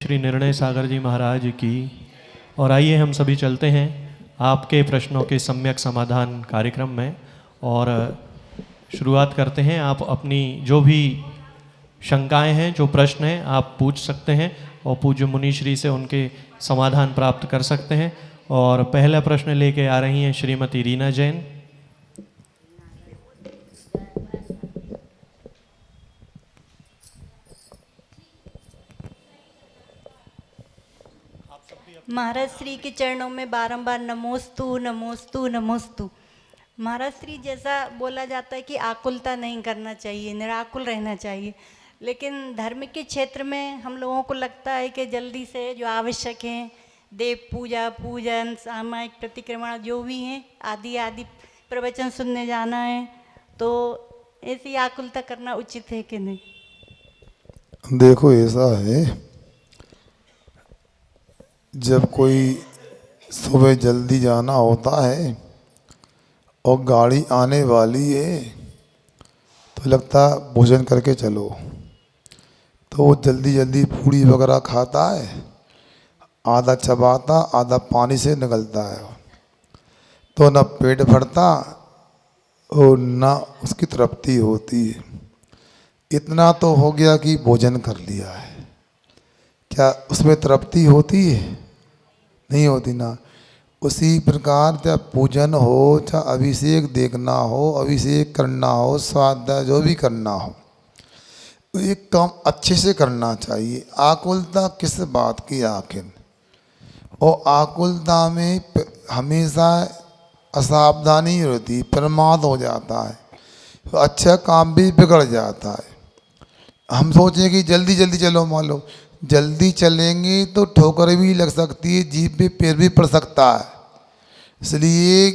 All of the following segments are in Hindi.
श्री निर्णय सागर जी महाराज की। और आइए हम सभी चलते हैं आपके प्रश्नों के सम्यक समाधान कार्यक्रम में और शुरुआत करते हैं। आप अपनी जो भी शंकाएं हैं, जो प्रश्न हैं, आप पूछ सकते हैं और पूज्य मुनिश्री से उनके समाधान प्राप्त कर सकते हैं। और पहला प्रश्न लेके आ रही हैं श्रीमती रीना जैन। महाराज श्री के चरणों में बारंबार नमोस्तु नमोस्तु नमोस्तु। महाराज श्री, जैसा बोला जाता है कि आकुलता नहीं करना चाहिए, निराकुल रहना चाहिए, लेकिन धर्म के क्षेत्र में हम लोगों को लगता है कि जल्दी से जो आवश्यक हैं, देव पूजा, पूजन, सामायिक प्रतिक्रमण जो भी हैं, आदि आदि प्रवचन सुनने जाना है, तो ऐसी आकुलता करना उचित है कि नहीं? देखो, ऐसा है, जब कोई सुबह जल्दी जाना होता है और गाड़ी आने वाली है तो लगता भोजन करके चलो, तो वो जल्दी जल्दी पूड़ी वगैरह खाता है, आधा चबाता आधा पानी से निकलता है, तो न पेट भरता और न उसकी तृप्ति होती है। इतना तो हो गया कि भोजन कर लिया है, क्या उसमें तृप्ति होती है? नहीं होती ना। उसी प्रकार चाहे पूजन हो, चाहे अभिषेक देखना हो, अभिषेक करना हो, स्वाध्याय जो भी करना हो, तो एक काम अच्छे से करना चाहिए। आकुलता किस बात की आखिर? और आकुलता में हमेशा असावधानी होती, प्रमाद हो जाता है, तो अच्छा काम भी बिगड़ जाता है। हम सोचें कि जल्दी जल्दी चलो, मान लो जल्दी चलेंगे तो ठोकर भी लग सकती है, जीभ पे पैर भी पड़ सकता है। इसलिए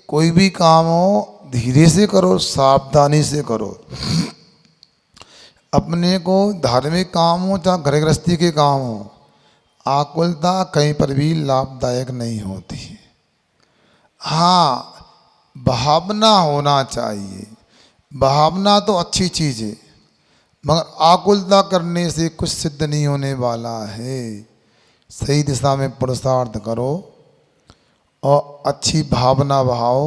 कोई भी काम हो धीरे से करो, सावधानी से करो। अपने को धार्मिक काम हो चाहे घर गृहस्थी के काम हो, आकुलता कहीं पर भी लाभदायक नहीं होती। हाँ, भावना होना चाहिए, भावना तो अच्छी चीज़ है, मगर आकुलता करने से कुछ सिद्ध नहीं होने वाला है। सही दिशा में पुरुषार्थ करो और अच्छी भावना बहाओ,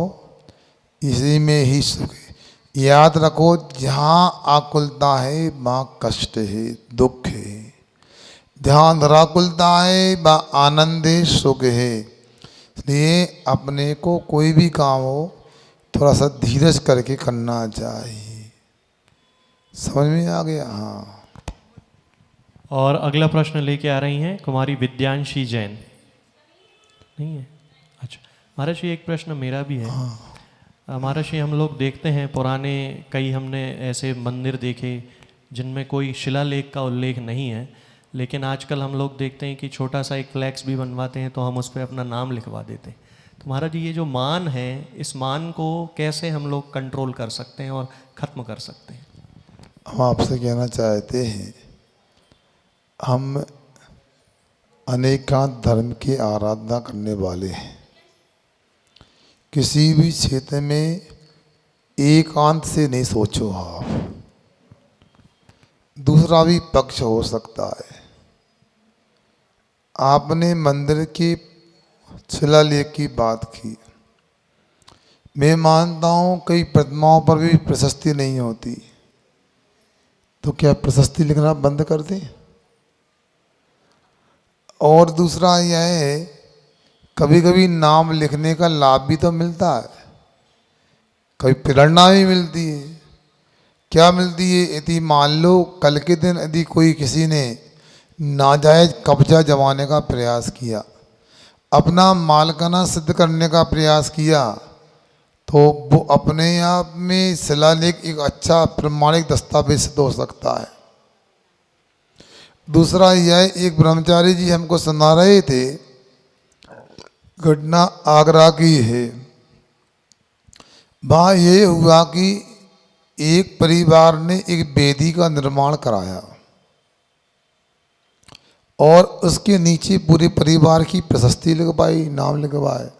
इसी में ही सुख है। याद रखो, जहाँ आकुलता है वहाँ कष्ट है, दुख है। ध्यान आकुलता है वहाँ आनंद है, सुख है। इसलिए अपने को कोई भी काम हो थोड़ा सा धीरज करके करना चाहिए। समझ में आ गया? हाँ। और अगला प्रश्न लेके आ रही हैं कुमारी विद्यांशी जैन। नहीं है? अच्छा महाराज जी, एक प्रश्न मेरा भी है। महाराज जी, हम लोग देखते हैं पुराने कई हमने ऐसे मंदिर देखे जिनमें कोई शिलालेख का उल्लेख नहीं है, लेकिन आजकल हम लोग देखते हैं कि छोटा सा एक फ्लैक्स भी बनवाते हैं तो हम उस पर अपना नाम लिखवा देते हैं। तो महाराज जी, ये जो मान है, इस मान को कैसे हम लोग कंट्रोल कर सकते हैं और ख़त्म कर सकते हैं? हम आपसे कहना चाहते हैं, हम अनेकांत धर्म की आराधना करने वाले हैं। किसी भी क्षेत्र में एकांत से नहीं सोचो आप, दूसरा भी पक्ष हो सकता है। आपने मंदिर के शिलालेख की बात की, मैं मानता हूँ कई प्रतिमाओं पर भी प्रशस्ति नहीं होती, तो क्या प्रशस्ति लिखना बंद कर दें? और दूसरा यह है, कभी कभी नाम लिखने का लाभ भी तो मिलता है, कभी प्रेरणा भी मिलती है। क्या मिलती है? यदि मान लो कल के दिन यदि कोई किसी ने नाजायज कब्जा जमाने का प्रयास किया, अपना मालकाना सिद्ध करने का प्रयास किया, तो वो अपने आप में शिलालेख एक अच्छा प्रमाणिक दस्तावेज सिद्ध हो सकता है। दूसरा यह, एक ब्रह्मचारी जी हमको सुना रहे थे, घटना आगरा की है। वहाँ ये हुआ कि एक परिवार ने एक वेदी का निर्माण कराया और उसके नीचे पूरे परिवार की प्रशस्ति लिखवाई, नाम लिखवाए।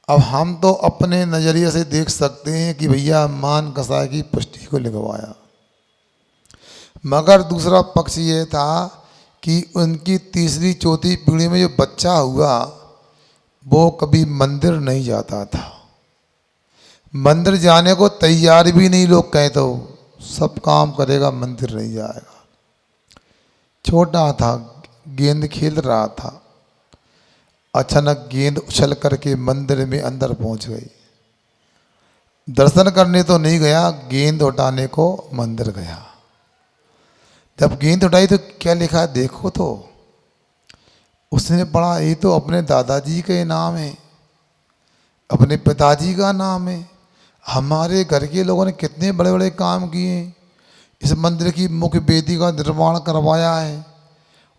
अब हम तो अपने नज़रिए से देख सकते हैं कि भैया मान कसाई की पुष्टि को लिखवाया, मगर दूसरा पक्ष ये था कि उनकी तीसरी चौथी पीढ़ी में जो बच्चा हुआ वो कभी मंदिर नहीं जाता था, मंदिर जाने को तैयार भी नहीं, लोग कहे तो सब काम करेगा मंदिर नहीं जाएगा। छोटा था, गेंद खेल रहा था, अचानक गेंद उछल करके मंदिर में अंदर पहुंच गई। दर्शन करने तो नहीं गया, गेंद उठाने को मंदिर गया। जब गेंद उठाई तो क्या लिखा है देखो तो, उसने पढ़ा ये तो अपने दादाजी के नाम है, अपने पिताजी का नाम है, हमारे घर के लोगों ने कितने बड़े बड़े काम किए, इस मंदिर की मुख्य वेदी का निर्माण करवाया है,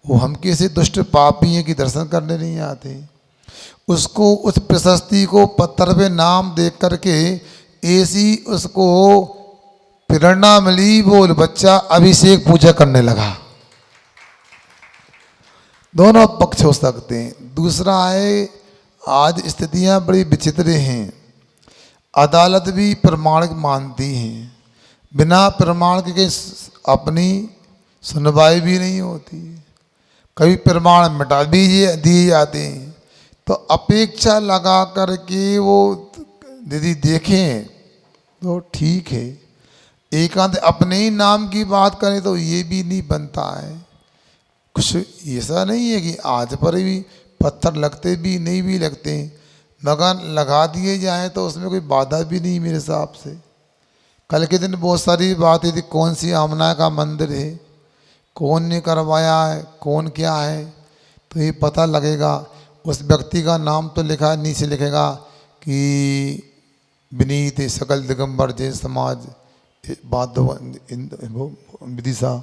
वो हम कैसे दुष्ट पापी हैं कि दर्शन करने नहीं आते। उसको उस प्रशस्ति को पत्थर पे नाम देख करके ऐसी उसको प्रेरणा मिली, बोल बच्चा अभिषेक पूजा करने लगा। दोनों पक्ष हो सकते हैं। दूसरा है, आज स्थितियां बड़ी विचित्र हैं, अदालत भी प्रमाणिक मानती हैं, बिना प्रमाण के अपनी सुनवाई भी नहीं होती, कभी प्रमाण मिटा भी दिए जाते हैं। तो अपेक्षा लगा करके वो यदि देखें तो ठीक है, एकांत अपने ही नाम की बात करें तो ये भी नहीं बनता है। कुछ ऐसा नहीं है कि आज पर भी पत्थर लगते भी नहीं भी लगते, मगर लगा दिए जाएं तो उसमें कोई बाधा भी नहीं मेरे हिसाब से। कल के दिन बहुत सारी बातें थी, कौन सी आमना का मंदिर है, कौन ने करवाया है, कौन क्या है, तो ये पता लगेगा। उस व्यक्ति का नाम तो लिखा है, नीचे लिखेगा कि विनीत सकल दिगंबर जैन समाज बात विदिशा,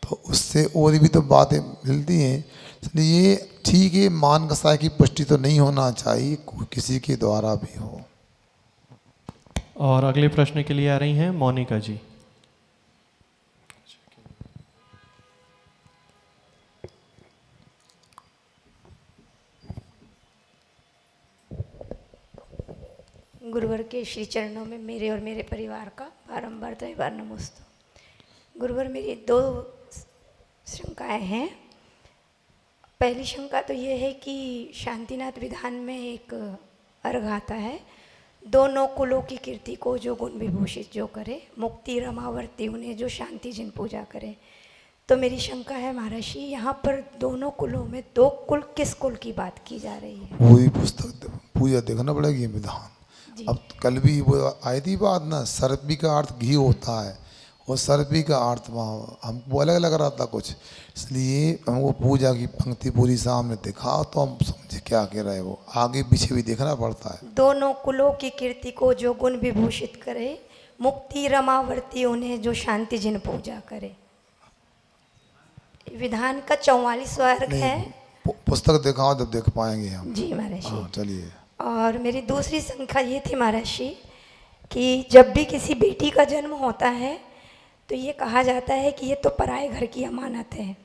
तो उससे और भी तो बातें मिलती हैं। इसलिए ठीक है, मान कसाय की पुष्टि तो नहीं होना चाहिए, किसी के द्वारा भी हो। और अगले प्रश्न के लिए आ रही हैं मोनिका जी। गुरुवर के श्री चरणों में मेरे और मेरे परिवार का बारंबार त्रैवार नमोस्तु। गुरुवर, मेरी दो शंकाएं हैं। पहली शंका तो ये है कि शांतिनाथ विधान में एक अर्घ आता है, दोनों कुलों की कीर्ति को जो गुण विभूषित जो करे, मुक्ति रमावर्ती उन्हें जो शांति जिन पूजा करे। तो मेरी शंका है महर्षि, यहाँ पर दोनों कुलों में दो कुल किस कुल की बात की जा रही है? वही पुस्तक पूजा देखना पड़ेगी विधान। अब कल भी वो आई थी बात ना, सर्पी का अर्थ घी होता है और सर्पी का अर्थ वहाँ हमको अलग लग रहा था कुछ, इसलिए हमको पूजा की पंक्ति पूरी सामने दिखा तो हम समझे क्या कह रहे हो, आगे पीछे भी देखना पड़ता है। दोनों कुलों की कीर्ति को जो गुण विभूषित करे, मुक्ति रमावर्ती उन्हें जो शांति जिन पूजा करे। विधान का 44वां अर्घ है। पुस्तक दिखाओ जब देख पाएंगे हम। जी महर्षि। हाँ चलिए। और मेरी दूसरी शंका ये थी महर्षि कि जब भी किसी बेटी का जन्म होता है तो ये कहा जाता है कि ये तो पराए घर की अमानत है,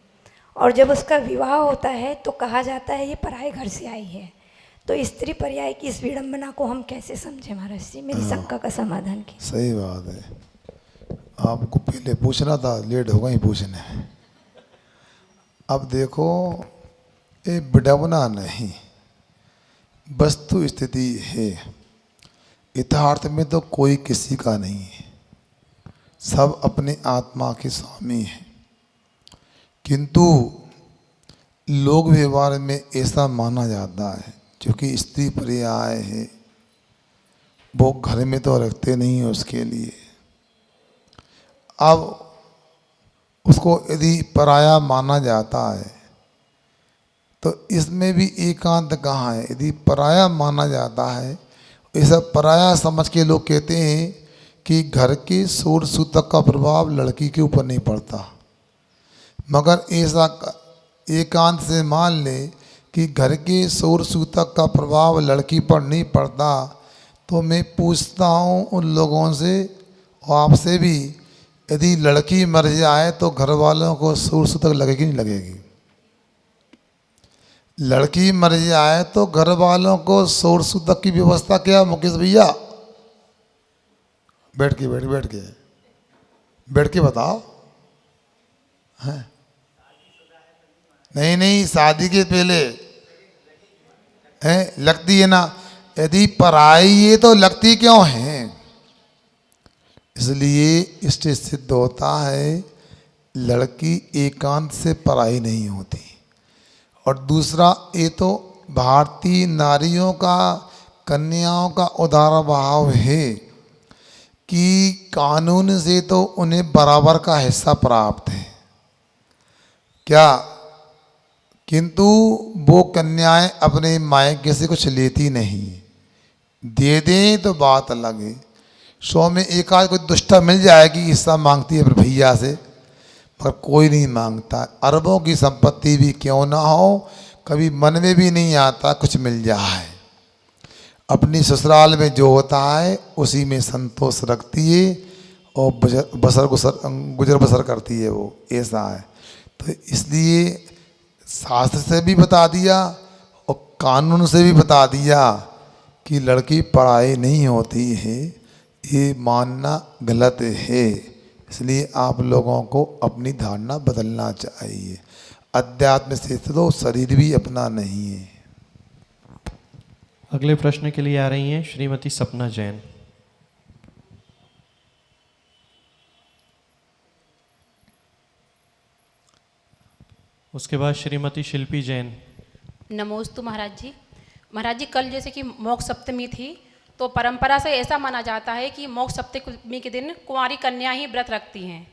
और जब उसका विवाह होता है तो कहा जाता है ये पराए घर से आई है। तो स्त्री पर्याय की इस विडंबना को हम कैसे समझें महर्षि? मेरी शंका का समाधान की। सही बात है, आपको पहले पूछना था, लेट हो गई पूछने। अब देखो, ये विडंबना नहीं, वस्तु स्थिति है। यथार्थ में तो कोई किसी का नहीं है, सब अपने आत्मा के स्वामी हैं, किंतु लोक व्यवहार में ऐसा माना जाता है क्योंकि स्त्री पर्याय है, वो घर में तो रखते नहीं है उसके लिए। अब उसको यदि पराया माना जाता है तो इसमें भी एकांत कहाँ है? यदि पराया माना जाता है, ऐसा पराया समझ के लोग कहते हैं कि घर के शोर सूतक का प्रभाव लड़की के ऊपर नहीं पड़ता, मगर ऐसा एकांत से मान ले कि घर के शोर सूतक का प्रभाव लड़की पर नहीं पड़ता, तो मैं पूछता हूँ उन लोगों से और आपसे भी, यदि लड़की मर जाए तो घर वालों को शोर सूतक लगेगी नहीं लगेगी? लड़की मर जाए तो घर वालों को शोर सूतक की व्यवस्था क्या मुकेश भैया? बैठ के बताओ। हैं नहीं नहीं, शादी के पहले है लगती है ना। यदि पराई है तो लगती क्यों है? इसलिए इससे सिद्ध होता है लड़की एकांत से पराई नहीं होती। और दूसरा, ये तो भारतीय नारियों का, कन्याओं का उदार भाव है कि कानून से तो उन्हें बराबर का हिस्सा प्राप्त है क्या, किंतु वो कन्याएं अपने मायके से कुछ लेती नहीं। दे दें तो बात अलग है। 100 में एक आध कोई दुष्टा मिल जाएगी हिस्सा मांगती है भैया से, पर कोई नहीं मांगता। अरबों की संपत्ति भी क्यों ना हो, कभी मन में भी नहीं आता कुछ मिल जाए। अपनी ससुराल में जो होता है उसी में संतोष रखती है और गुजर बसर करती है, वो ऐसा है। तो इसलिए शास्त्र से भी बता दिया और कानून से भी बता दिया कि लड़की पढ़ाई नहीं होती है, ये मानना गलत है। इसलिए आप लोगों को अपनी धारणा बदलना चाहिए। अध्यात्म से तो शरीर भी अपना नहीं है। अगले प्रश्न के लिए आ रही हैं श्रीमती सपना जैन। उसके बाद श्रीमती शिल्पी जैन। नमोस्तु महाराज जी। महाराज जी, कल जैसे कि मोक्ष सप्तमी थी, तो परंपरा से ऐसा माना जाता है कि मोक्ष सप्तमी के दिन कुंवारी कन्या ही व्रत रखती हैं।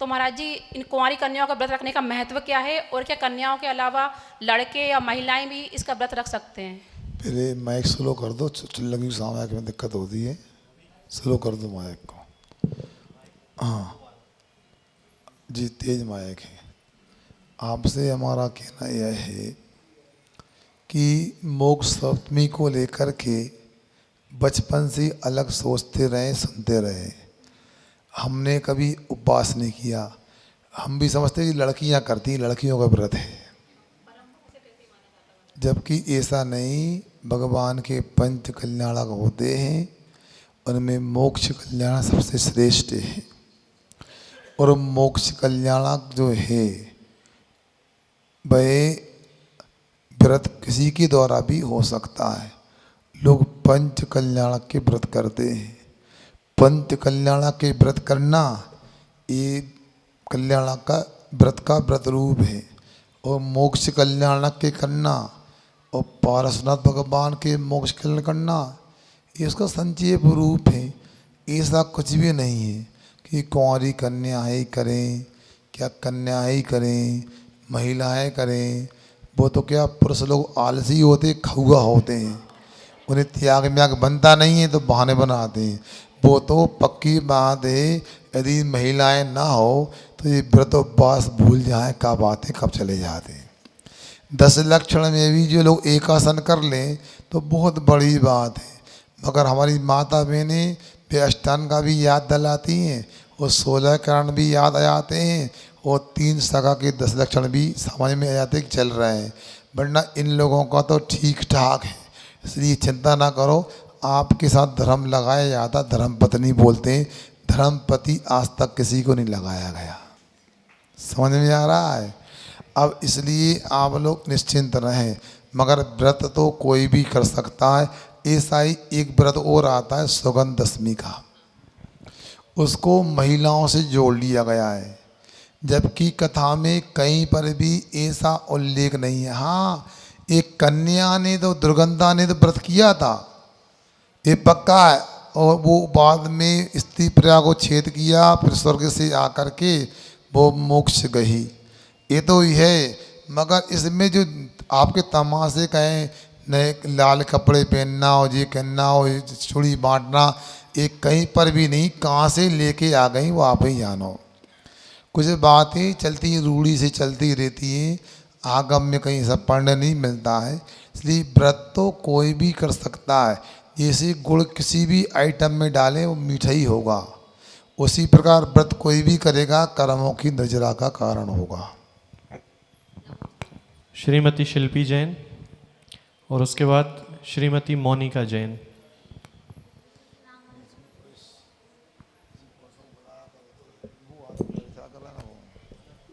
तो महाराज जी, इन कुंवारी कन्याओं का व्रत रखने का महत्व क्या है, और क्या कन्याओं के अलावा लड़के या महिलाएं भी इसका व्रत रख सकते हैं? पहले माइक स्लो कर दो, चिल्लंगी सामने में दिक्कत होती है। स्लो कर दो माइक को। हाँ जी, तेज माइक है। आपसे हमारा कहना यह है कि मोक्ष सप्तमी को लेकर के बचपन से अलग सोचते रहे, सुनते रहे। हमने कभी उपवास नहीं किया। हम भी समझते कि लड़कियां करती, लड़कियों का व्रत है, जबकि ऐसा नहीं। भगवान के पंच कल्याणक होते हैं, उनमें मोक्ष कल्याण सबसे श्रेष्ठ है। और मोक्ष कल्याणक जो है वह व्रत किसी के द्वारा भी हो सकता है। लोग पंच कल्याणक के व्रत करते हैं। पंच कल्याणक के व्रत करना ये कल्याणक का व्रत रूप है। और मोक्ष कल्याणक के करना और पारसनाथ भगवान के मोक्ष कल्याण करना ये उसका संक्षेप रूप है। ऐसा कुछ भी नहीं है कि कुंवारी कन्या ही करें, क्या कन्या ही करें, महिलाएं करें। वो तो क्या पुरुष लोग आलसी होते, खौगा होते हैं, उन्हें त्याग म्याग बनता नहीं है तो बहाने बनाते हैं। वो तो पक्की बात है, यदि महिलाएं ना हो तो ये व्रत उपवास भूल जाएं, कब बातें कब चले जाते हैं। 10 लक्षण में भी जो लोग एक आसन कर लें तो बहुत बड़ी बात है। मगर हमारी माता बहनें वे अष्टांग का भी याद दिलाती हैं और 16 करण भी याद आ जाते हैं और 3 सगा के 10 लक्षण भी समझ में आ जाते कि चल रहे हैं। वरना इन लोगों का तो ठीक ठाक है। इसलिए चिंता ना करो, आपके साथ धर्म लगाया जाता, धर्म पत्नी बोलते हैं। धर्म पति आज तक किसी को नहीं लगाया गया। समझ में आ रहा है? अब इसलिए आप लोग निश्चिंत रहें। मगर व्रत तो कोई भी कर सकता है। ऐसा ही एक व्रत और आता है सुगंध दशमी का, उसको महिलाओं से जोड़ लिया गया है, जबकि कथा में कहीं पर भी ऐसा उल्लेख नहीं है। हाँ, एक कन्या ने तो, दुर्गंधा ने तो व्रत किया था, ये पक्का है। और वो बाद में स्त्री प्रजा को छेद किया, फिर स्वर्ग से आकर के वो मोक्ष गई, ये तो है। मगर इसमें जो आपके तमाशे कहें, नए लाल कपड़े पहनना हो, ये करना हो, चूड़ी बांटना, ये कहीं पर भी नहीं। कहाँ से लेके आ गई वो आप ही जानो। कुछ बातें चलती रूढ़ी से चलती रहती हैं, आगम में कहीं सब पढ़ने नहीं मिलता है। इसलिए व्रत तो कोई भी कर सकता है। जैसे गुड़ किसी भी आइटम में डालें वो मीठा ही होगा, उसी प्रकार व्रत कोई भी करेगा कर्मों की नजरा का कारण होगा। श्रीमती शिल्पी जैन और उसके बाद श्रीमती मोनिका जैन।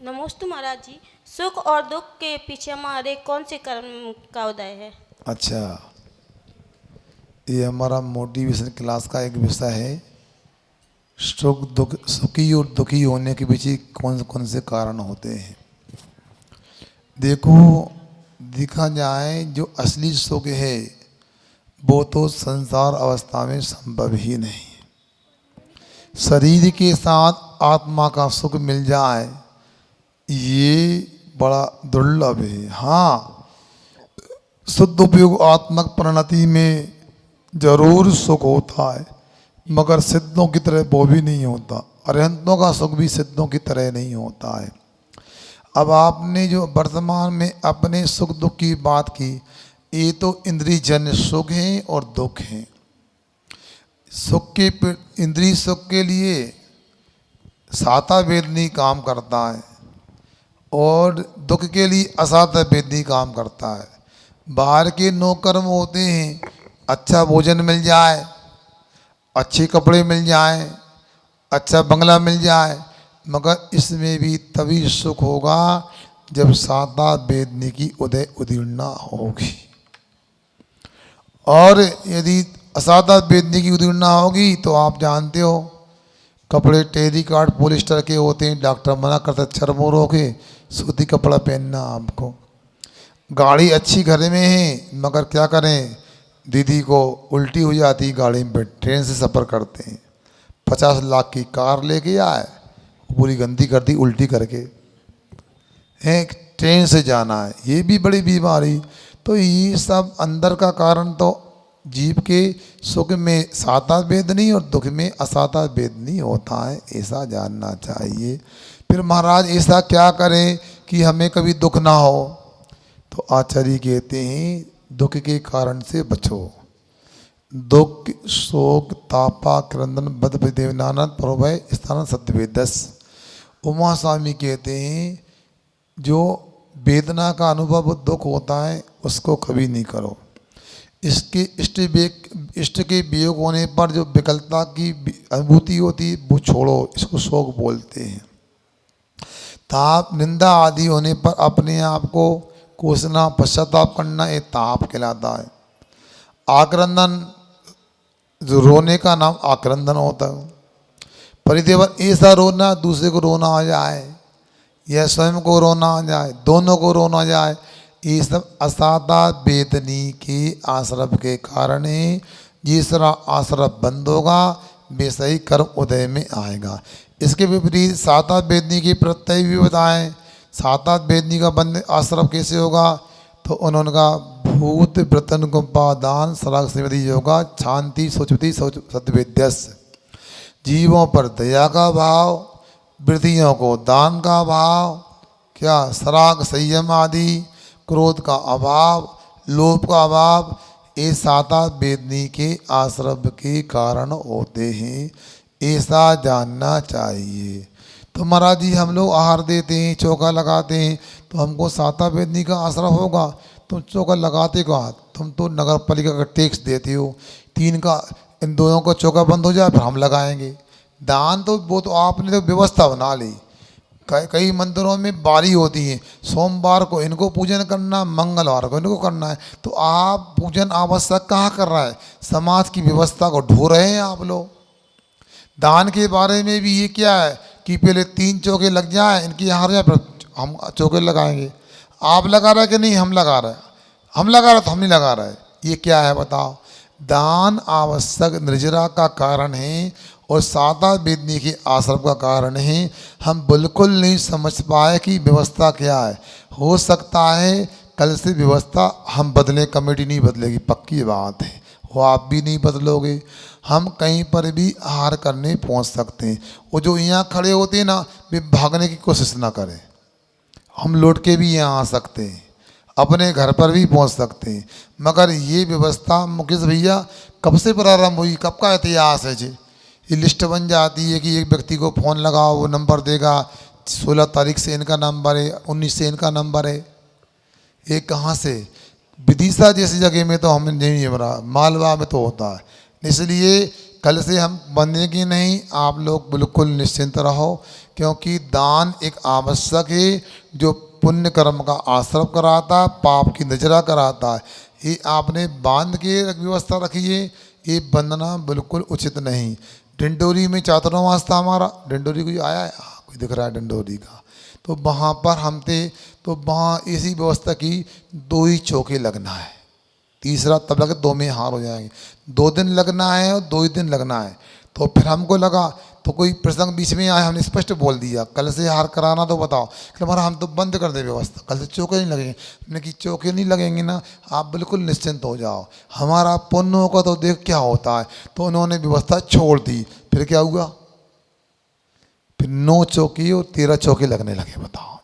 नमोस्तु महाराज जी। सुख और दुख के पीछे हमारे कौन से कर्म का उदय है? अच्छा, ये हमारा मोटिवेशन क्लास का एक विषय है, सुख दुख, सुखी और दुखी होने के पीछे कौन कौन से कारण होते हैं। देखो, देखा जाए जो असली सुख है वो तो संसार अवस्था में संभव ही नहीं। शरीर के साथ आत्मा का सुख मिल जाए ये बड़ा दुर्लभ है। हाँ, शुद्ध उपयोग आत्मक परिणति में जरूर सुख होता है, मगर सिद्धों की तरह वो भी नहीं होता। अरहंतों का सुख भी सिद्धों की तरह नहीं होता है। अब आपने जो वर्तमान में अपने सुख दुख की बात की, ये तो इंद्रिय जन्य सुख हैं और दुख हैं। सुख के इंद्रिय सुख के लिए साता वेदनी काम करता है और दुख के लिए असाता वेदनी काम करता है। बाहर के नौ कर्म होते हैं, अच्छा भोजन मिल जाए, अच्छे कपड़े मिल जाए, अच्छा बंगला मिल जाए, मगर इसमें भी तभी सुख होगा जब साता वेदनी की उदय उदीर्णा होगी। और यदि असाता वेदनी की उदीर्णा होगी तो आप जानते हो कपड़े टेरिकॉट पॉलिस्टर के होते हैं, डॉक्टर मना करता है चरमोरों के, सूती कपड़ा पहनना आपको। गाड़ी अच्छी घर में है, मगर क्या करें, दीदी को उल्टी हो जाती गाड़ी में, ट्रेन से सफ़र करते हैं, 50 लाख की कार लेके आए, पूरी गंदी कर दी उल्टी करके, हैं ट्रेन से जाना है, ये भी बड़ी बीमारी। तो ये सब अंदर का कारण तो जीव के सुख में साता वेदनी और दुख में असाता वेदनी होता है, ऐसा जानना चाहिए। फिर महाराज ऐसा क्या करें कि हमें कभी दुख ना हो? तो आचार्य कहते हैं दुख के कारण से बचो। दुख शोक तापा क्रंदन बद देवनानंद प्रभय स्थान सत्यवेदस। उमा स्वामी कहते हैं जो वेदना का अनुभव दुख होता है उसको कभी नहीं करो। इसके इष्ट के वियोग होने पर जो विकलता की अनुभूति होती है वो छोड़ो, इसको शोक बोलते हैं। ताप निंदा आदि होने पर अपने आप को कोसना पश्चाताप करना ये ताप कहलाता है। आक्रंदन, जो रोने का नाम आक्रंदन होता है। परिदेवन ऐसा रोना दूसरे को रोना आ जाए या स्वयं को रोना आ जाए, दोनों को रोना आ जाए, ये सब असाता वेदनी के आश्रव के कारण है। जिसरा आश्रव बंद होगा वे सही कर्म उदय में आएगा। इसके विपरीत साता वेदनी के प्रत्यय भी बताएं। साता वेदनी का बंद आश्रव कैसे होगा? तो उन्होंने कहा भूत व्रतन गुम्पादान सराग श्रीमती योगा शांति सोचती सत्यवेद्यस। जीवों पर दया का भाव, वृद्धियों को दान का भाव, क्या सराग संयम आदि, क्रोध का अभाव, लोभ का अभाव, ये साता वेदनी के आश्रव के कारण होते हैं, ऐसा जानना चाहिए। तो महाराज जी हम लोग आहार देते हैं, चौका लगाते हैं, तो हमको साता वेदनी का आश्रय होगा। तुम चौका लगाते कहाँ? तुम तो नगर पालिका का टैक्स देते हो, 3 का इन दोनों का चौका बंद हो जाए फिर हम लगाएंगे। दान तो वो तो आपने तो व्यवस्था बना ली। कई मंदिरों में बारी होती है, सोमवार को इनको पूजन करना, मंगलवार को इनको करना है, तो आप पूजन आवश्यक कहाँ कर रहा है? समाज की व्यवस्था को ढो रहे हैं आप लोग। दान के बारे में भी ये क्या है कि पहले 3 चौके लग जाए, इनकी हार जाए फिर हम चौके लगाएंगे। आप लगा रहे कि नहीं? हम लगा रहे। हम लगा रहे तो हम नहीं लगा रहे। ये क्या है बताओ? दान आवश्यक निर्जरा का कारण है और साता वेदनी के आश्रम का कारण है। हम बिल्कुल नहीं समझ पाए कि व्यवस्था क्या है। हो सकता है कल से व्यवस्था हम बदलें, कमेटी नहीं बदलेगी, पक्की बात है, वो आप भी नहीं बदलोगे। हम कहीं पर भी आहार करने पहुंच सकते हैं। वो जो यहाँ खड़े होते हैं ना, वे भागने की कोशिश ना करें। हम लौट के भी यहाँ आ सकते हैं, अपने घर पर भी पहुंच सकते हैं। मगर ये व्यवस्था मुकेश भैया कब से प्रारंभ हुई? कब का इतिहास है जी? ये लिस्ट बन जाती है कि एक व्यक्ति को फ़ोन लगाओ, वो नंबर देगा, 16 तारीख से इनका नंबर है, 19 से इनका नंबर है। ये कहाँ से? विदिशा जैसी जगह में तो हम नहीं बना, मालवा में तो होता है। इसलिए कल से हम बनेंगे नहीं। आप लोग बिल्कुल निश्चिंत रहो, क्योंकि दान एक आवश्यक है जो पुण्य कर्म का आश्रय कराता है, पाप की नजरा कराता है। ये आपने बांध के व्यवस्था रखी है, ये बंधना बिल्कुल उचित नहीं। डिंडोरी में चातुर्मास वास्ता हमारा, डिंडोरी कोई आया है? हाँ, कोई दिख रहा है डिंडोरी का। तो वहाँ पर हम थे, तो वहाँ ऐसी व्यवस्था की 2 ही चौके लगना है, तीसरा तब लगे 2 में हार हो जाएंगे। 2 दिन लगना है और 2 ही दिन लगना है। तो फिर हमको लगा, तो कोई प्रसंग बीच में आया, हमने स्पष्ट बोल दिया कल से हार कराना तो बताओ, कि हमारा हम तो बंद कर दे व्यवस्था, कल से चौके नहीं लगेंगे। हमने कि चौके नहीं लगेंगे ना, आप बिल्कुल निश्चिंत हो जाओ, हमारा पुण्य होगा तो देख क्या होता है। तो उन्होंने व्यवस्था छोड़ दी। फिर क्या हुआ, फिर 9 चौकी और 13 चौके लगने लगे, बताओ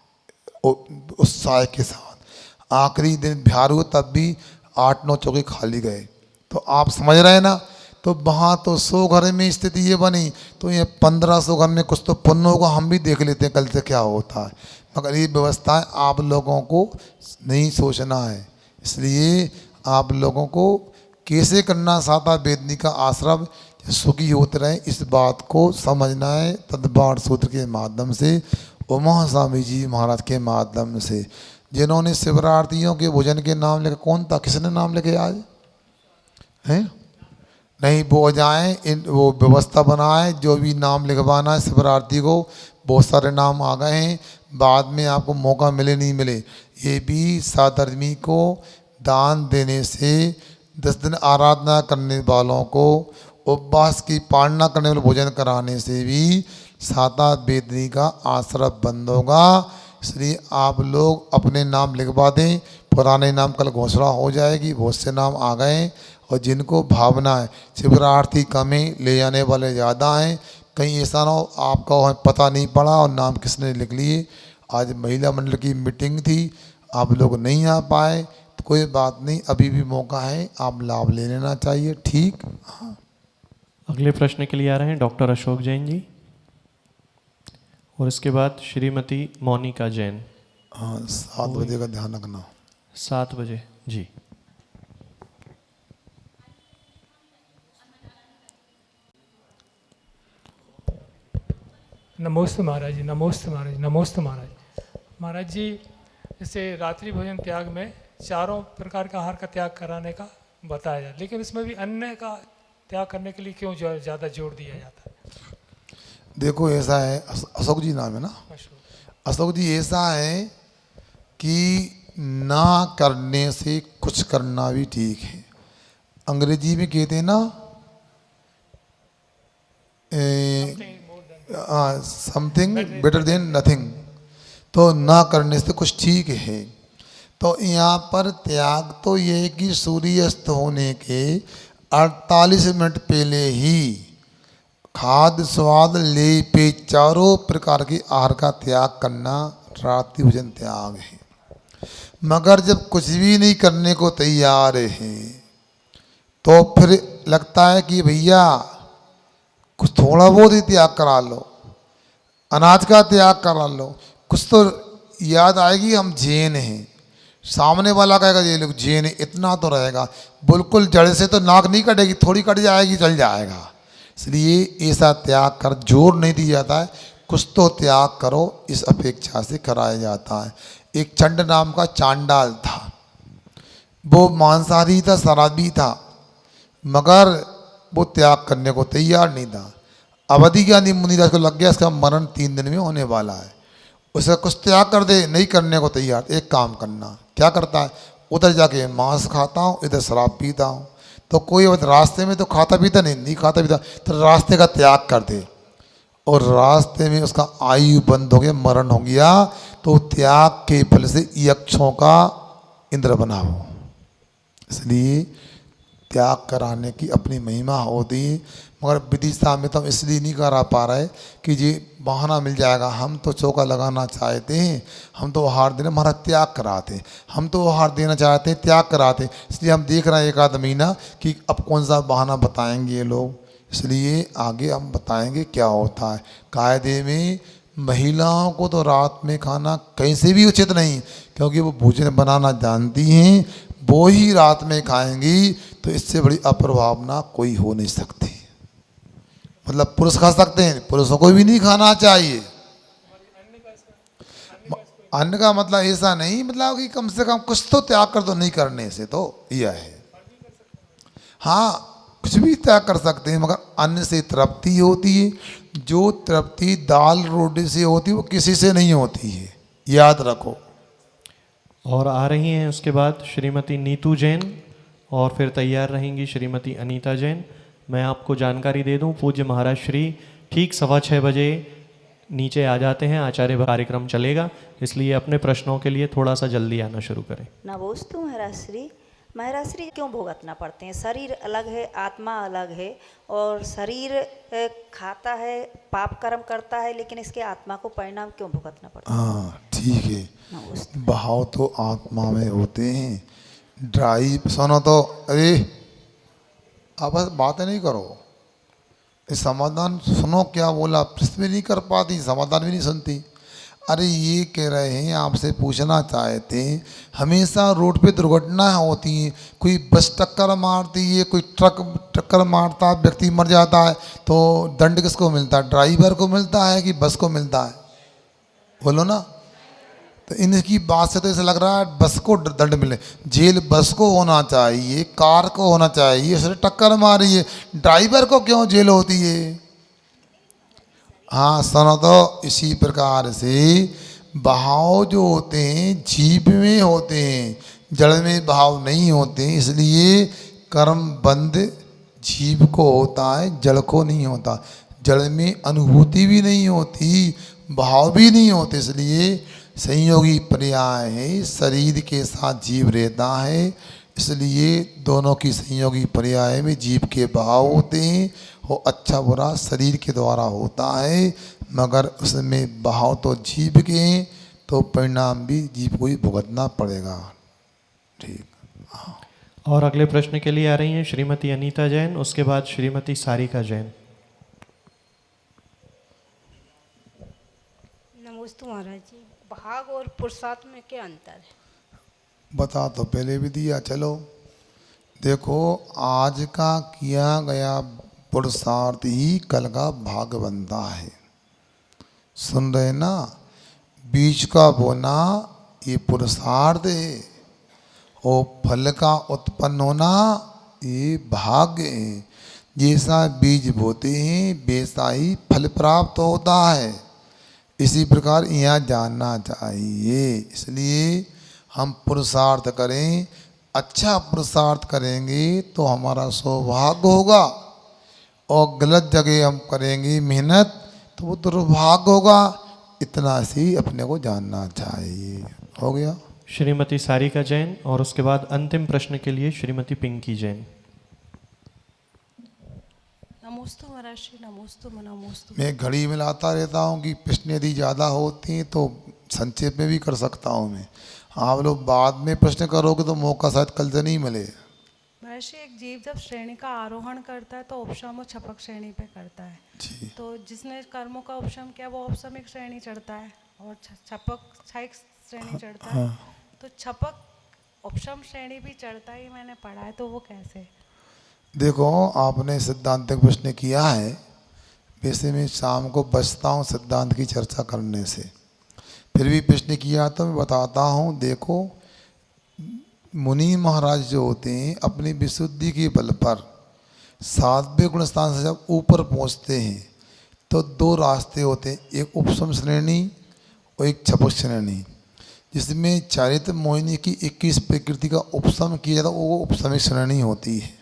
उत्साह के साथ। आखिरी दिन बिहार हुआ तब भी 8-9 चौके खाली गए। तो आप समझ रहे हैं ना। तो वहाँ तो 100 घर में स्थिति ये बनी, तो ये 1500 घर में कुछ तो पुण्य होगा, हम भी देख लेते हैं कल से क्या होता है। मगर ये व्यवस्थाएं आप लोगों को नहीं सोचना है, इसलिए आप लोगों को कैसे करना साता वेदनी का आश्रम सुखी होते रहे, इस बात को समझना है। तद्वार सूत्र के माध्यम से, उमा स्वामी जी महाराज के माध्यम से, जिन्होंने शिवरात्रियों के भोजन के नाम लेकर, कौन था, किसने नाम लेके आज हैं? नहीं, वो जाएँ, वो व्यवस्था बनाए, जो भी नाम लिखवाना है शिवरात्रि को। बहुत सारे नाम आ गए हैं, बाद में आपको मौका मिले नहीं मिले। ये भी साधर्मी को दान देने से, 10 दिन आराधना करने वालों को, उपवास की पालना करने वाले भोजन कराने से भी साता वेदनी का आश्रय बंद होगा। इसलिए आप लोग अपने नाम लिखवा दें, पुराने नाम कल घोषणा हो जाएगी, बहुत से नाम आ गए। और जिनको भावना है, शिवरार्थी कम है, ले जाने वाले ज़्यादा हैं। कहीं ऐसा ना हो आपका पता नहीं पड़ा और नाम किसने लिख लिए। आज महिला मंडल की मीटिंग थी, आप लोग नहीं आ पाए, तो कोई बात नहीं, अभी भी मौका है, आप लाभ ले लेना चाहिए। ठीक। हाँ, अगले प्रश्न के लिए आ रहे हैं डॉक्टर अशोक जैन जी, और इसके बाद श्रीमती मोनिका जैन। हाँ, 7 बजे का ध्यान रखना। 7 बजे जी। नमोस्तु महाराज जी, नमोस्तु महाराज जी, नमोस्तु महाराज। महाराज जी, जैसे रात्रि भोजन त्याग में 4 प्रकार का आहार का त्याग कराने का बताया जाए, लेकिन इसमें भी अन्न का त्याग करने के लिए क्यों ज़्यादा जोर दिया जाता है? देखो ऐसा है, अशोक जी नाम है ना, अशोक जी, ऐसा है कि ना करने से कुछ करना भी ठीक है। अंग्रेजी में कहते हैं ना, समथिंग बेटर देन नथिंग। तो ना करने से कुछ ठीक है। तो यहाँ पर त्याग तो ये है कि सूर्यास्त होने के 48 मिनट पहले ही खाद्य स्वाद ले पे 4 प्रकार के आहार का त्याग करना रात्रि भोजन त्याग है। मगर जब कुछ भी नहीं करने को तैयार है, तो फिर लगता है कि भैया कुछ थोड़ा बहुत ही त्याग करा लो, अनाज का त्याग करा लो। कुछ तो याद आएगी हम जैन हैं, सामने वाला कहेगा ये लोग जैन है, इतना तो रहेगा। बिल्कुल जड़ से तो नाक नहीं कटेगी, थोड़ी कट जाएगी, चल जाएगा। इसलिए ऐसा त्याग कर जोर नहीं दिया जाता है, कुछ तो त्याग करो, इस अपेक्षा से कराया जाता है। एक चंड नाम का चांडाल था, वो मांसाहारी था, शराबी था, मगर वो त्याग करने को तैयार नहीं था। अवधि ज्ञानी मुनिदास को लग गया इसका मरण 3 दिन में होने वाला है, उसे कुछ त्याग कर दे, नहीं करने को तैयार। एक काम करना, क्या करता है, उधर जाके मांस खाता हूँ, इधर शराब पीता हूँ। तो कोई रास्ते में तो खाता पीता नहीं खाता पीता, तो रास्ते का त्याग कर दे, और रास्ते में उसका आयु बंद हो गया, मरण हो गया, तो त्याग के फल से यक्षों का इंद्र बना हो। इसलिए त्याग कराने की अपनी महिमा होती है, मगर विदिशा में तो हम इसलिए नहीं करा पा रहे कि जी बहाना मिल जाएगा। हम तो चौका लगाना चाहते हैं, हम तो आहार देना, हमारा त्याग कराते, हम तो आहार देना चाहते हैं, त्याग कराते। इसलिए हम देख रहे हैं 1 आध महीना कि अब कौन सा बहाना बताएंगे ये लोग। इसलिए आगे हम बताएंगे क्या होता है। कायदे में महिलाओं को तो रात में खाना कहीं से भी उचित नहीं, क्योंकि वो भोजन बनाना जानती हैं, वो ही रात में खाएंगी। तो इससे बड़ी अप्रभावना कोई हो नहीं सकती। मतलब पुरुष खा सकते हैं, पुरुषों को भी नहीं खाना चाहिए। अन्न का मतलब ऐसा नहीं, मतलब कि कम से कम कुछ तो त्याग कर दो, नहीं करने से तो यह है। हाँ कुछ भी त्याग कर सकते हैं, मगर अन्न से तृप्ति होती है। जो तृप्ति दाल रोटी से होती है वो किसी से नहीं होती है, याद रखो। और आ रही हैं उसके बाद श्रीमती नीतू जैन और फिर तैयार रहेंगी श्रीमती अनीता जैन। मैं आपको जानकारी दे दूं, पूज्य महाराज श्री ठीक 6:15 बजे नीचे आ जाते हैं, आचार्य कार्यक्रम चलेगा, इसलिए अपने प्रश्नों के लिए थोड़ा सा जल्दी आना शुरू करें। नमोस्तु महाराज श्री क्यों भुगतना पड़ते हैं? शरीर अलग है, आत्मा अलग है, और शरीर खाता है, पाप कर्म करता है, लेकिन इसके आत्मा को परिणाम क्यों भुगतना पड़ता है? हाँ ठीक है, भाव तो आत्मा में होते हैं। ड्राई सुनो तो, अरे आप बस बातें नहीं करो, इस समाधान सुनो क्या बोला, प्रश्न भी नहीं कर पाती, समाधान भी नहीं सुनती। अरे ये कह रहे हैं, आपसे पूछना चाहते हैं, हमेशा रोड पे दुर्घटनाएं होती हैं, कोई बस टक्कर मारती है, कोई ट्रक टक्कर मारता है, व्यक्ति मर जाता है, तो दंड किसको मिलता है? ड्राइवर को मिलता है कि बस को मिलता है? बोलो ना। तो इनकी बात से तो ऐसा लग रहा है बस को दंड मिले, जेल बस को होना चाहिए, कार को होना चाहिए, उसने टक्कर मारी है, ड्राइवर को क्यों जेल होती है? हाँ सुनो तो, इसी प्रकार से भाव जो होते हैं जीव में होते हैं, जड़ में भाव नहीं होते, इसलिए कर्म बंद जीव को होता है, जड़ को नहीं होता। जड़ में अनुभूति भी नहीं होती, भाव भी नहीं होते, इसलिए संयोगी पर्याय है, शरीर के साथ जीव रहता है, इसलिए दोनों की संयोगी पर्याय में जीव के भाव होते हैं। वो अच्छा बुरा शरीर के द्वारा होता है, मगर उसमें भाव तो जीव के हैं, तो परिणाम भी जीव को ही भुगतना पड़ेगा। ठीक। हाँ। और अगले प्रश्न के लिए आ रही हैं श्रीमती अनीता जैन, उसके बाद श्रीमती सारिका जैन। नमस्ते महाराज जी, भाग और पुरुषार्थ में क्या अंतर है? बता तो पहले भी दिया। चलो देखो, आज का किया गया पुरुषार्थ ही कल का भाग बनता है। सुन रहे ना, बीज का बोना ये पुरुषार्थ है, और फल का उत्पन्न होना ये भाग्य है। जैसा बीज बोते हैं वैसा ही फल प्राप्त होता है, इसी प्रकार यहाँ जानना चाहिए। इसलिए हम पुरुषार्थ करें, अच्छा पुरुषार्थ करेंगे तो हमारा सौभाग्य होगा, और गलत जगह हम करेंगे मेहनत तो वो दुर्भाग्य होगा। इतना सी अपने को जानना चाहिए। हो गया। श्रीमती सारिका जैन और उसके बाद अंतिम प्रश्न के लिए श्रीमती पिंकी जैन। नमोस्तु महाराज श्री, नमोस्तु नमोस्तु। मैं घड़ी में लाता रहता हूँ कि प्रश्न यदि ज़्यादा होते हैं तो संक्षेप में भी कर सकता हूँ मैं। आप लोग बाद में प्रश्न करोगे तो मौका शायद कल से नहीं मिले। महर्षि, एक जीव जब श्रेणी का आरोहण करता है तो उपशम और छपक श्रेणी पे करता है जी। तो जिसने कर्मों का उपशम किया वो औपसमिक श्रेणी चढ़ता है और छपक क्षयिक श्रेणी चढ़ता है। तो छपक उपशम श्रेणी भी चढ़ता ही मैंने पढ़ा है, तो वो कैसे? देखो, आपने सिद्धांतिक प्रश्न किया है, वैसे मैं शाम को बचता हूँ सिद्धांत की चर्चा करने से, फिर भी प्रश्न किया तो मैं बताता हूँ। देखो, मुनि महाराज जो होते हैं अपनी विशुद्धि के बल पर 7वें गुण स्थान से जब ऊपर पहुँचते हैं तो दो रास्ते होते हैं, एक उपशम श्रेणी और एक छपक श्रेणी, जिसमें चारित्र मोहिनी की 21 प्रकृति का उपशम किया जाता है, वो उपशमिक श्रेणी होती है,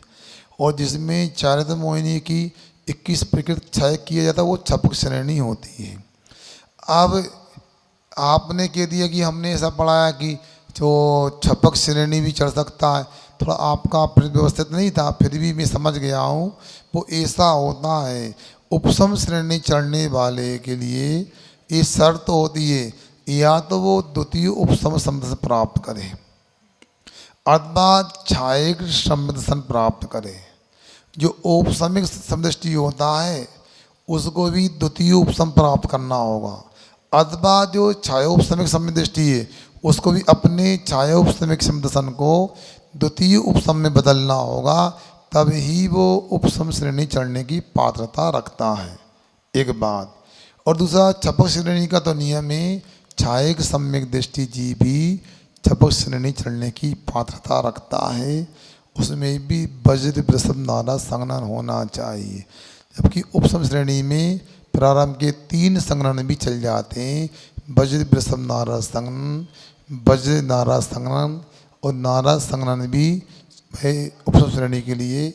और जिसमें चारित्र मोहिनी की 21 प्रकृति क्षय किया जाता है वो छपक श्रेणी होती है। अब आपने कह दिया कि हमने ऐसा पढ़ाया कि जो छपक श्रेणी भी चढ़ सकता है, थोड़ा आपका व्यवस्थित नहीं था, फिर भी मैं समझ गया हूँ। वो ऐसा होता है, उपशम श्रेणी चढ़ने वाले के लिए ये शर्त होती है, या तो वो द्वितीय उपशम समदर्शन प्राप्त करे अथवा छायक समदर्शन प्राप्त करे। जो औपसमिक समदृष्टि होता है उसको भी द्वितीय उपशम प्राप्त करना होगा, अथवा जो छायोपशमिक समदृष्टि है उसको भी अपने छायोपशमिक समदर्शन को द्वितीय उपशम में बदलना होगा, तब ही वो उपशम श्रेणी चढ़ने की पात्रता रखता है। एक बात। और दूसरा, छपक श्रेणी का तो नियम है छायक सम्यक दृष्टि जीव भी छपक श्रेणी चढ़ने की पात्रता रखता है, उसमें भी वज्र वृषभ नारा संगनन होना चाहिए। जबकि उपसम श्रेणी में प्रारंभ के 3 संगनन भी चल जाते हैं, वज्र वृषभ नारा संगनन, वज्र नारा संगनन और नारा संगनन भी उपसम श्रेणी के लिए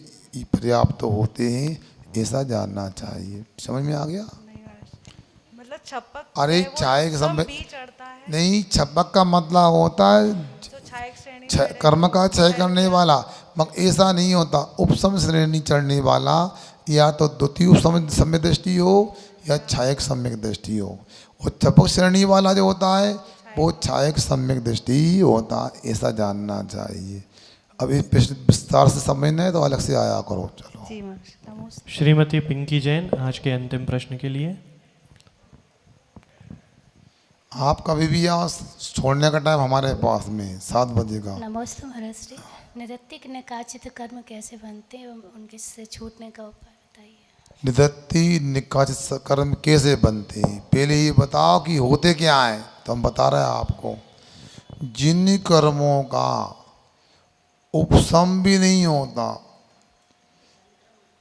पर्याप्त होते हैं, ऐसा जानना चाहिए। समझ में आ गया? मतलब छपक अरे छायक सम्यक नहीं, छपक का मतलब होता है कर्म का क्षय करने वाला, मगर ऐसा नहीं होता। उपसम श्रेणी चढ़ने वाला या तो द्वितीय उपसम सम्यक दृष्टि हो या छायक सम्यक दृष्टि हो, और छपक श्रेणी वाला जो होता है वो छायक सम्यक दृष्टि होता है, ऐसा जानना चाहिए। अब इस प्रश्न विस्तार से समझना है तो अलग से आया करो। चलो श्रीमती पिंकी जैन आज के अंतिम प्रश्न के लिए। आप कभी भी यहाँ छोड़ने का टाइम हमारे पास में 7 बजे का। नमस्ते महाराज जी, निरत्तिक निकाचित कर्म कैसे बनते हैं, उनके से छूटने का उपाय बताइए। निरत्ति निकाचित कर्म कैसे बनते हैं, पहले ये बताओ कि होते क्या है, तो हम बता रहे हैं आपको। जिन कर्मों का उपशम भी नहीं होता,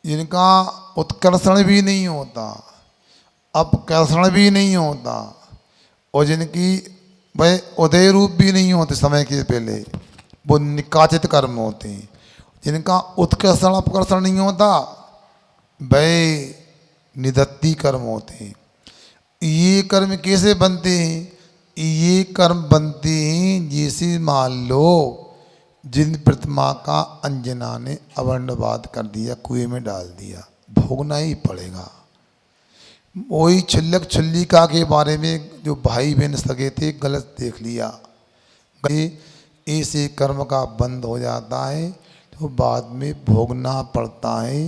जिनका उत्कर्षण भी नहीं होता, अपकर्षण भी नहीं होता, और जिनकी वह उदय रूप भी नहीं होते समय के पहले, वो निकाचित कर्म होते हैं। जिनका उत्कर्षण अपकर्षण नहीं होता वह निदत्ति कर्म होते हैं। ये कर्म कैसे बनते हैं? ये कर्म बनते हैं जैसे मान लो जिन प्रतिमा का अंजना ने अवर्णवाद कर दिया, कुएं में डाल दिया, भोगना ही पड़ेगा। वही छुल्लक छुल्लिका के बारे में जो भाई बहन सगे थे गलत देख लिया, ऐसे कर्म का बंद हो जाता है तो बाद में भोगना पड़ता है।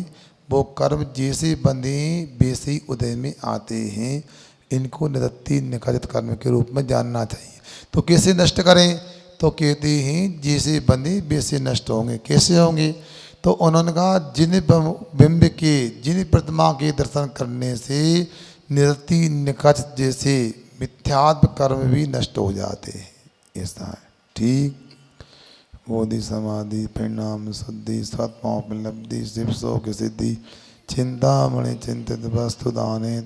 वो कर्म जैसे बंधे वैसे ही उदय में आते हैं। इनको निदत्ति निकाचित कर्म के रूप में जानना चाहिए। तो कैसे नष्ट करें? तो कहते हैं जैसे बंधे वैसे नष्ट होंगे। कैसे होंगे? तो उन्होंने कहा जिन बिंब के, जिन प्रतिमा के दर्शन करने से निरति निकाचित जैसे मिथ्यात्व कर्म भी नष्ट हो जाते हैं। ऐसा है। ठीक। बोधि समाधि परिणाम शुद्धि स्वात्मापलब्धि शिव शोक सिद्धि चिंतामणि चिंतित वस्तु दाने